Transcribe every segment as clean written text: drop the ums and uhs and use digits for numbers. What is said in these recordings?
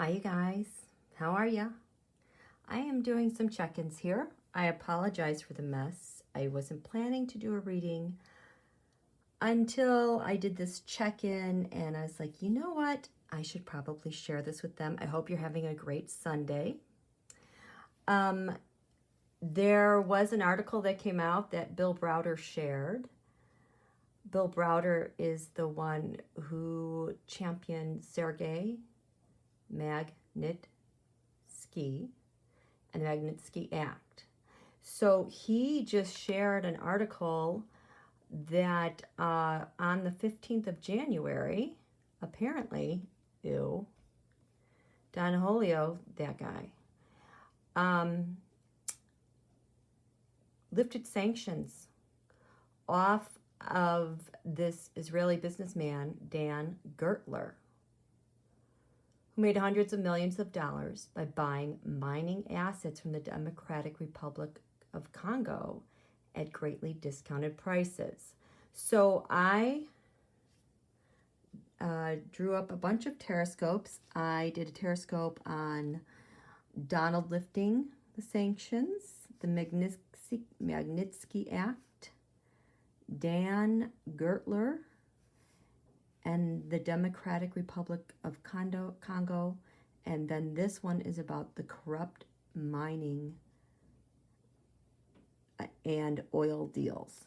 Hi, you guys. How are ya? I am doing some check-ins here. I apologize for the mess. I wasn't planning to do a reading until I did this check-in, and I was like, you know what? I should probably share this with them. I hope you're having a great Sunday. There was an article that came out that BBrowder shared. BBrowder is the one who championed Sergei Magnitsky and the Magnitsky Act. So he just shared an article that on the 15th of January, apparently, Don Holio, that guy, lifted sanctions off of this Israeli businessman, Dan Gertler, who made hundreds of millions of dollars by buying mining assets from the Democratic Republic of Congo at greatly discounted prices. So I drew up a bunch of taroscopes. I did a taroscope on Donald lifting the sanctions, the Magnitsky Act, Dan Gertler, and the Democratic Republic of Congo, and then this one is about the corrupt mining and oil deals.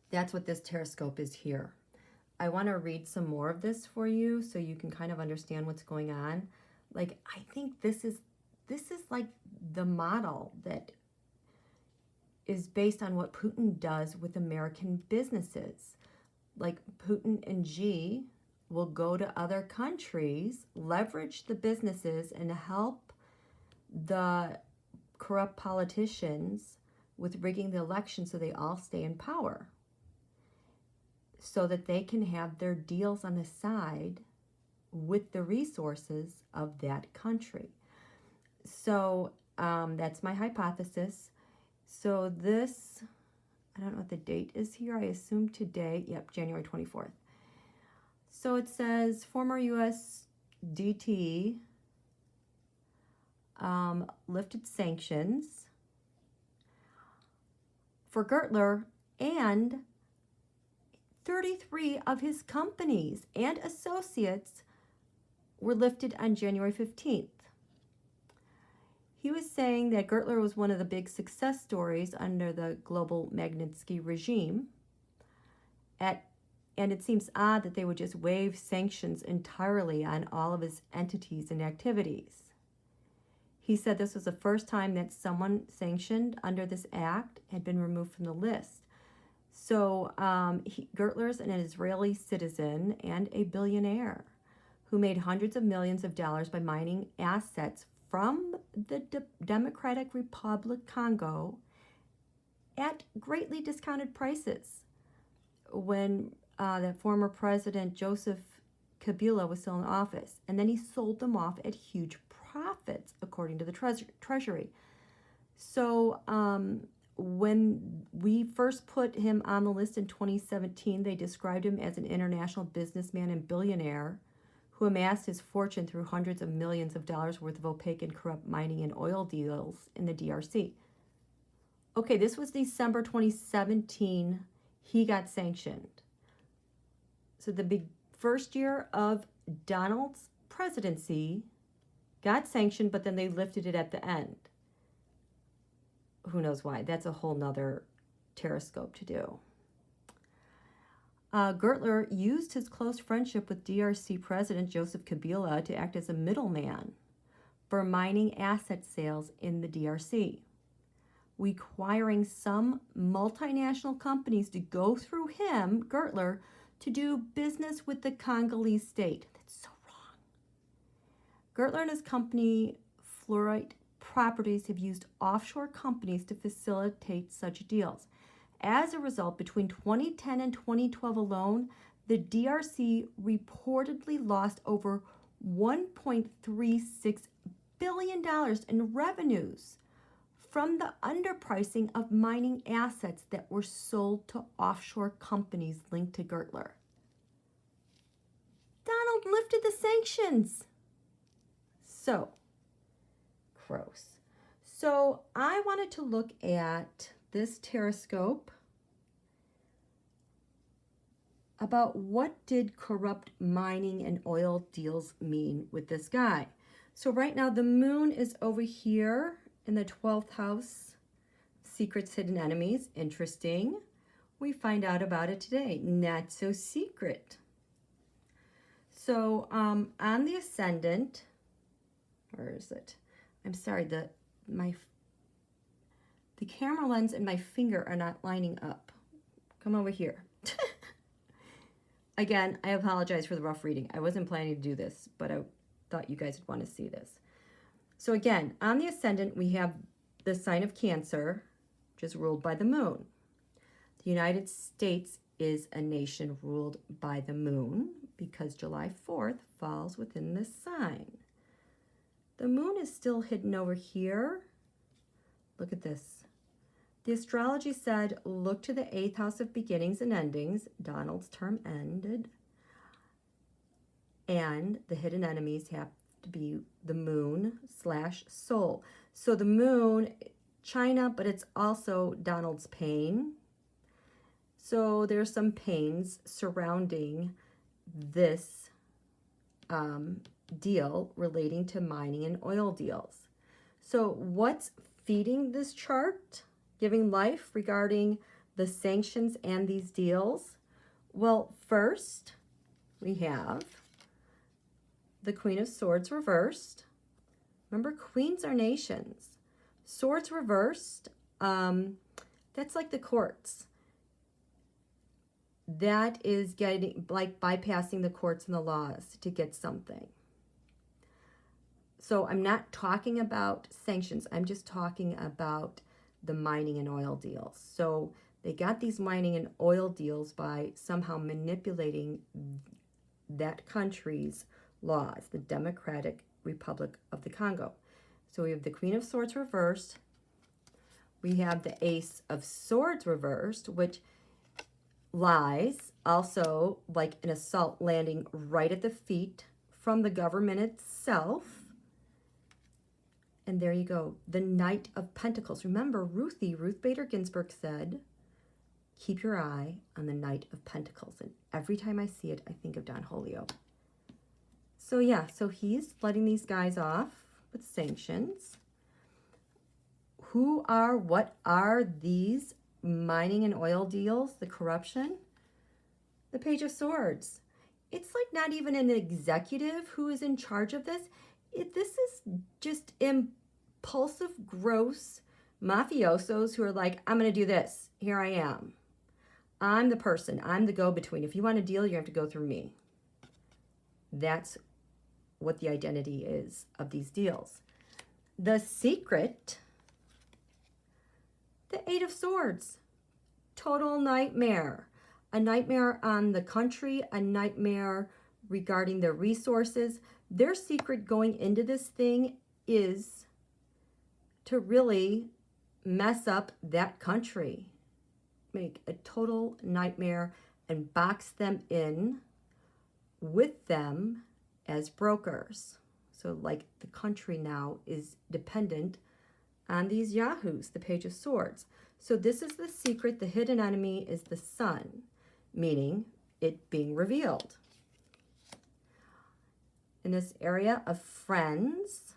That's what this taroscope is here. I want to read some more of this for you so you can kind of understand what's going on. Like, I think this is like the model that is based on what Putin does with American businesses. Like Putin and Xi will go to other countries, leverage the businesses, and help the corrupt politicians with rigging the election so they all stay in power, so that they can have their deals on the side with the resources of that country. So that's my hypothesis. So this, I don't know what the date is here. I assume today, yep, January 24th. So it says former U.S. DT lifted sanctions for Gertler, and 33 of his companies and associates were lifted on January 15th. He was saying that Gertler was one of the big success stories under the global Magnitsky regime, and it seems odd that they would just waive sanctions entirely on all of his entities and activities. He said this was the first time that someone sanctioned under this act had been removed from the list. So Gertler's an Israeli citizen and a billionaire who made hundreds of millions of dollars by mining assets from the Democratic Republic Congo at greatly discounted prices when that former president Joseph Kabila was still in office. And then he sold them off at huge profits, according to the Treasury. So when we first put him on the list in 2017, they described him as an international businessman and billionaire who amassed his fortune through hundreds of millions of dollars worth of opaque and corrupt mining and oil deals in the DRC. Okay, this was December 2017. He got sanctioned. So the first year of Donald's presidency got sanctioned, but then they lifted it at the end. Who knows why? That's a whole nother taroscope to do. Gertler used his close friendship with DRC President Joseph Kabila to act as a middleman for mining asset sales in the DRC, requiring some multinational companies to go through him, Gertler, to do business with the Congolese state. That's so wrong. Gertler and his company, Fluorite Properties, have used offshore companies to facilitate such deals. As a result, between 2010 and 2012 alone, the DRC reportedly lost over $1.36 billion in revenues from the underpricing of mining assets that were sold to offshore companies linked to Gertler. Donald lifted the sanctions. So, gross. So I wanted to look at this Taroscope about what did corrupt mining and oil deals mean with this guy. So right now the moon is over here in the 12th house, secrets, hidden enemies. Interesting. We find out about it today. Not so secret. So on the ascendant, where is it? I'm sorry, the camera lens and my finger are not lining up. Come over here. Again, I apologize for the rough reading. I wasn't planning to do this, but I thought you guys would want to see this. So again, on the ascendant, we have the sign of Cancer, which is ruled by the moon. The United States is a nation ruled by the moon because July 4th falls within this sign. The moon is still hidden over here. Look at this. The astrology said, look to the 8th house of beginnings and endings. Donald's term ended. And the hidden enemies have to be the moon / soul. So the moon, China, but it's also Donald's pain. So there's some pains surrounding this deal relating to mining and oil deals. So what's feeding this chart, giving life regarding the sanctions and these deals? Well, first we have the Queen of Swords reversed. Remember, queens are nations. Swords reversed, that's like the courts. That is getting, like, bypassing the courts and the laws to get something. So I'm not talking about sanctions. I'm just talking about the mining and oil deals. So they got these mining and oil deals by somehow manipulating that country's laws, the Democratic Republic of the Congo. So we have the Queen of Swords reversed. We have the Ace of Swords reversed, which lies, also like an assault landing right at the feet from the government itself. And there you go, the Knight of Pentacles. Remember, Ruth Bader Ginsburg said, keep your eye on the Knight of Pentacles. And every time I see it, I think of Don Julio. So yeah, so he's letting these guys off with sanctions. What are these mining and oil deals, the corruption? The Page of Swords. It's like not even an executive who is in charge of this. This is just impulsive, gross mafiosos who are like, I'm going to do this. Here I am. I'm the person. I'm the go-between. If you want a deal, you have to go through me. That's what the identity is of these deals. The secret, the Eight of Swords. Total nightmare. A nightmare on the country, a nightmare regarding their resources. Their secret going into this thing is to really mess up that country, make a total nightmare and box them in with them as brokers. So like the country now is dependent on these yahoos, the Page of Swords. So this is the secret. The hidden enemy is the sun, meaning it being revealed. In this area of friends,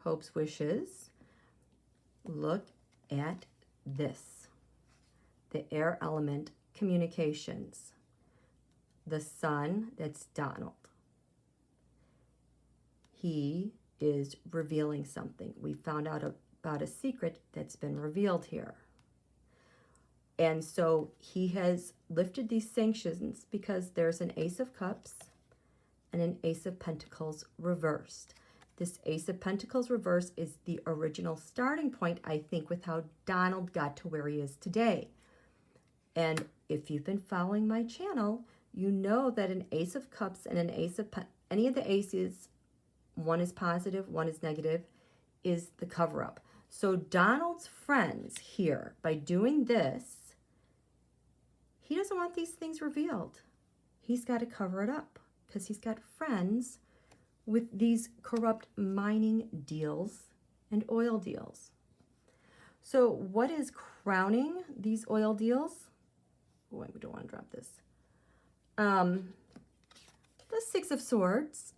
hopes, wishes, look at this. The air element, communications. The sun, that's Donald. He is revealing something. We found out about a secret that's been revealed here. And so he has lifted these sanctions because there's an Ace of Cups and an Ace of Pentacles reversed. This Ace of Pentacles reversed is the original starting point, I think, with how Donald got to where he is today. And if you've been following my channel, you know that an Ace of Cups and an Ace of any of the aces, one is positive, one is negative, is the cover-up. So Donald's friends here, by doing this, he doesn't want these things revealed. He's got to cover it up because he's got friends with these corrupt mining deals and oil deals. So what is crowning these oil deals? Oh, I don't want to drop this. The Six of Swords.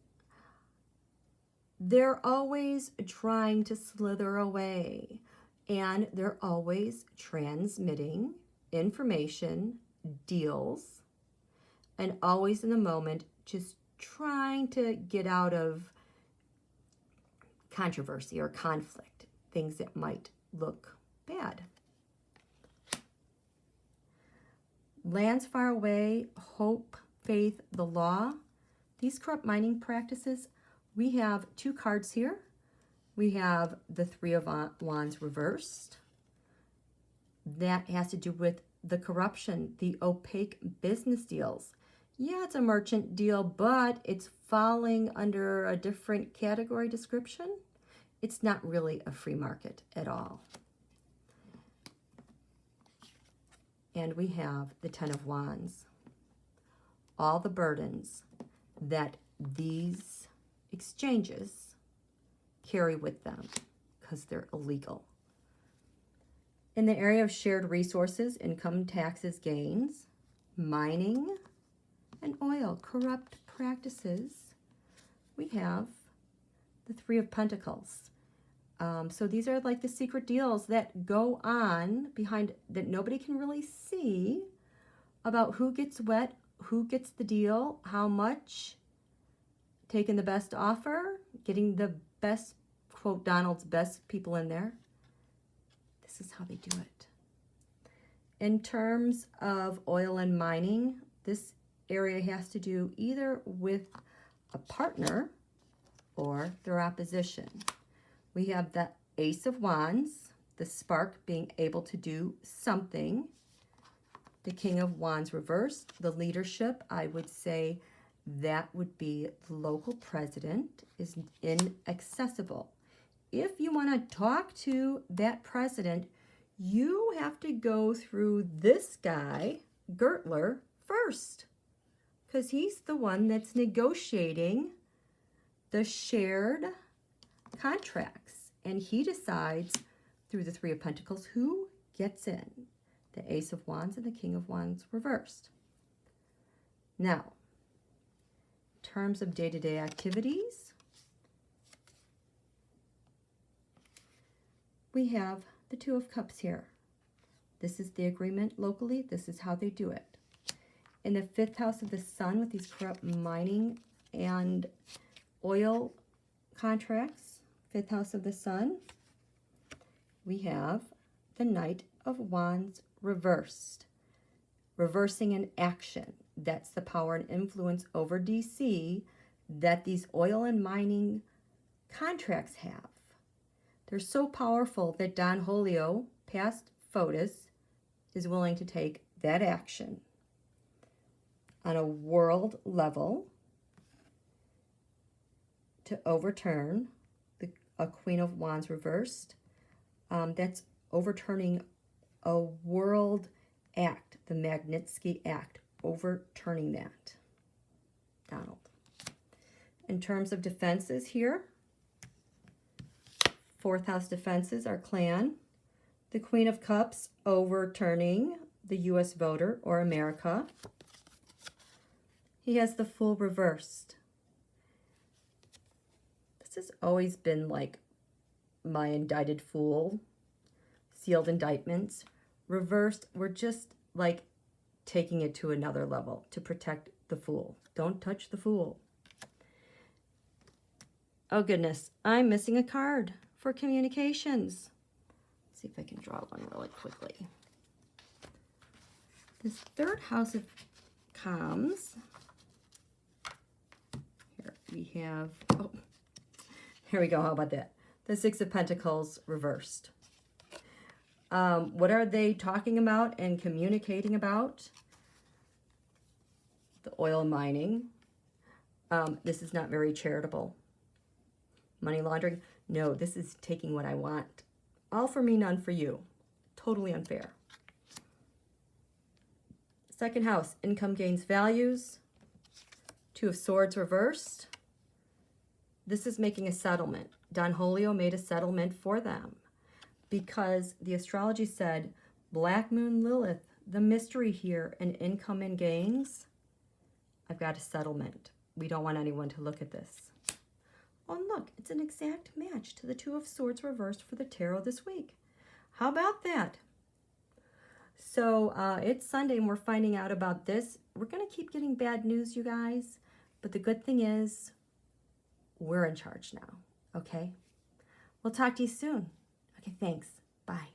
They're always trying to slither away, and they're always transmitting information, deals, and always in the moment just trying to get out of controversy or conflict, things that might look bad. Lands far away, hope, faith, the law. These corrupt mining practices, we have two cards here. We have the Three of Wands reversed. That has to do with the corruption, the opaque business deals. Yeah, it's a merchant deal, but it's falling under a different category description. It's not really a free market at all. And we have the Ten of Wands. All the burdens that these exchanges carry with them because they're illegal. In the area of shared resources, income taxes, gains, mining, and oil, corrupt practices, we have the Three of Pentacles. So these are like the secret deals that go on behind, that nobody can really see, about who gets what, who gets the deal, how much, taking the best offer, getting the best, quote, Donald's best people in there. This is how they do it. In terms of oil and mining, this area has to do either with a partner or their opposition. We have the Ace of Wands, the spark being able to do something. The King of Wands reversed, the leadership, I would say that would be the local president is inaccessible. If you want to talk to that president, you have to go through this guy, Gertler, first, because he's the one that's negotiating the shared contracts, and he decides through the Three of Pentacles who gets in. The Ace of Wands and the King of Wands reversed. Now, in terms of day-to-day activities, we have the Two of Cups here. This is the agreement locally. This is how they do it. In the 5th house of the Sun, with these corrupt mining and oil contracts, 5th house of the Sun, we have the Knight of Wands reversed. Reversing an action. That's the power and influence over DC that these oil and mining contracts have. They're so powerful that Don Julio, past FOTUS, is willing to take that action on a world level to overturn a Queen of Wands reversed. That's overturning a world act, the Magnitsky Act, overturning that. Donald. In terms of defenses here, 4th house defenses are clan. The Queen of Cups overturning the U.S. voter or America. He has the Fool reversed. This has always been like my indicted fool, sealed indictments. Reversed, we're just like taking it to another level to protect the Fool. Don't touch the Fool. Oh goodness, I'm missing a card for communications. Let's see if I can draw one really quickly. This 3rd house of comms. Here we have, oh, here we go, how about that? The 6 of Pentacles reversed. What are they talking about and communicating about? The oil mining. This is not very charitable. Money laundering. No, this is taking what I want. All for me, none for you. Totally unfair. 2nd house, income gains values. 2 of Swords reversed. this is making a settlement. Don Julio made a settlement for them because the astrology said, Black Moon Lilith, the mystery here, and income and gains. I've got a settlement. We don't want anyone to look at this. Oh, and look, it's an exact match to the Two of Swords reversed for the tarot this week. How about that? So it's Sunday and we're finding out about this. We're going to keep getting bad news, you guys. But the good thing is we're in charge now, okay? We'll talk to you soon. Okay, thanks. Bye.